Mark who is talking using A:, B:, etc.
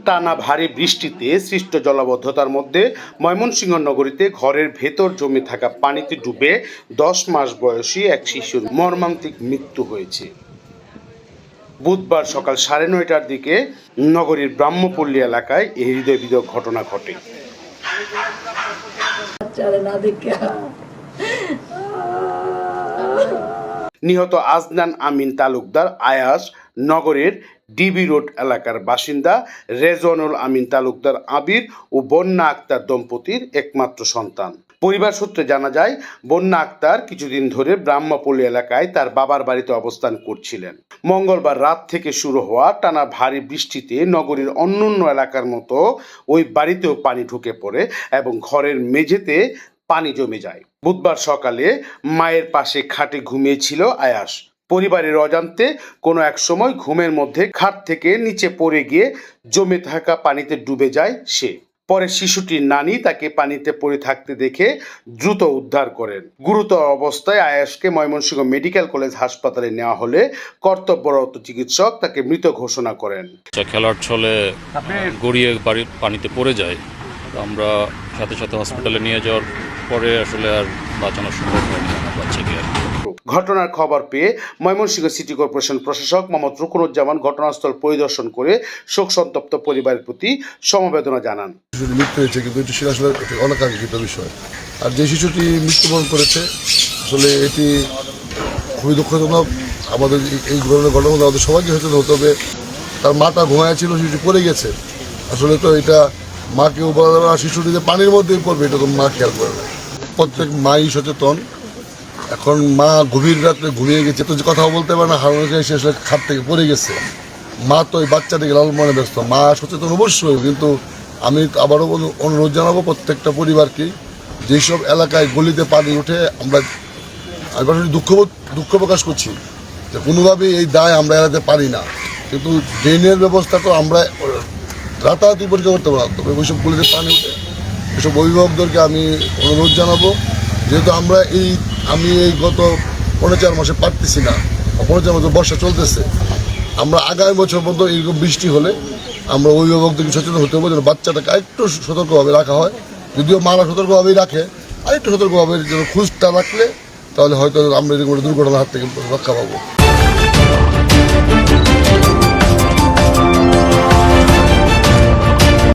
A: টানা ভারী বৃষ্টিতে সৃষ্ট জলাবদ্ধতার মধ্যে ময়মনসিংহ নগরীতে ঘরের ভেতর জমে থাকা পানিতে ডুবে 10 মাস বয়সী এক শিশুর মর্মান্তিক মৃত্যু হয়েছে। বুধবার সকাল 9:30টার দিকে নগরীর ব্রাহ্মপল্লী এলাকায় এই হৃদয়বিদারক ঘটনা ঘটে। নিহত আজনান আমিন তালুকদার আয়াস নগরের ডিবি রোড এলাকার বাসিন্দা, রেজওয়ানুল আমিন তালুকদার আবির ও বন্যা আক্তার দম্পতির একমাত্র সন্তান। পরিবার সূত্রে জানা যায়, বন্যা আক্তার কিছুদিন ধরে ব্রাহ্মপল্লী এলাকায় তার বাবার বাড়িতে অবস্থান করছিলেন। মঙ্গলবার রাত থেকে শুরু হওয়া টানা ভারী বৃষ্টিতে নগরীর অন্যান্য এলাকার মতো ওই বাড়িতেও পানি ঢুকে পড়ে এবং ঘরের মেঝেতে পানি জমে যায়। বুধবার সকালে মায়ের পাশে খাটে ঘুমিয়েছিল আয়াস। পরিবারের অজান্তে কোনো এক সময় ঘুমের মধ্যে খাট থেকে নিচে পড়ে গিয়ে জমে থাকা পানিতে ডুবে যায় সে। পরে শিশুটির নানি তাকে পানিতে পড়ে থাকতে দেখে দ্রুত উদ্ধার করেন। গুরুতর অবস্থায় আয়াসকে ময়মনসিংহ মেডিকেল কলেজ হাসপাতালে নেওয়া হলে কর্তব্যরত চিকিৎসক তাকে মৃত ঘোষণা করেন।
B: খেলার ছলে গড়িয়ে বাড়ির পানিতে পড়ে যায়। আমরা সাথে সাথে হসপিটালে নিয়ে যাওয়ার পরে আসলে আর বাঁচানো সম্ভব হয়নি আমার বাচ্চাকে।
A: ঘটনার খবর পেয়ে ময়মনসিংহ সিটি কর্পোরেশন প্রশাসক মোহাম্মদ রুকনুজ্জামান ঘটনাস্থল পরিদর্শন করে শোক সন্তপ্ত পরিবারের প্রতি সমবেদনা জানান।
C: মৃত্যু হয়েছে, কিন্তু এটি আসলে অনাকাঙ্ক্ষিত বিষয়। আর যে শিশুটি মৃত্যুবরণ করেছে, আসলে এটি খুবই দুঃখজনক। আমাদের এই ধরনের ঘটনা আমাদের সবাইকে সচেতন হতে হবে। তার মাটা ঘুমায় ছিল, শিশুটি পড়ে গেছে। আসলে তো এটা মাকে উপহার দেওয়া, শিশুটি যে পানির মধ্যেই পড়বে এটা তো মা খেয়াল করে না। প্রত্যেক মাই সচেতন। এখন মা গভীর রাত্রে ঘুমিয়ে গেছে, তো যে কথাও বলতে পারে না, হারানোকে এসে আসলে খাট থেকে পড়ে গেছে। মা তো ওই বাচ্চাটিকে লালন মনে ব্যস্ত। মা সচেতন অবশ্যই, কিন্তু আমি আবারও অনুরোধ জানাবো প্রত্যেকটা পরিবারকে, যেসব এলাকায় গলিতে পানি উঠে আমরা দুঃখ প্রকাশ করছি যে কোনোভাবেই এই দায় আমরা এড়াতে পারি না, কিন্তু ড্রেনের ব্যবস্থা তো আমরা রাতারাতি পরীক্ষা করতে পারলাম। তবে ওইসব গলিতে পানি উঠে এসব অভিভাবকদেরকে আমি অনুরোধ জানাবো, যেহেতু আমি এই গত 4 মাসে পারতেছি না, 4 মাসে বর্ষা চলতেছে, আমরা আগামী বছর পর্যন্ত এইরকম বৃষ্টি হলে আমরা অভিভাবকদেরকে সচেতন হতে হবে যেন বাচ্চাটাকে আরেকটু সতর্কভাবে রাখা হয়। যদিও মারা সতর্কভাবেই রাখে, আরেকটু সতর্কভাবে যেন খোঁজটা রাখলে তাহলে হয়তো আমরা এরকম দুর্ঘটনার হাত থেকে রক্ষা পাবো।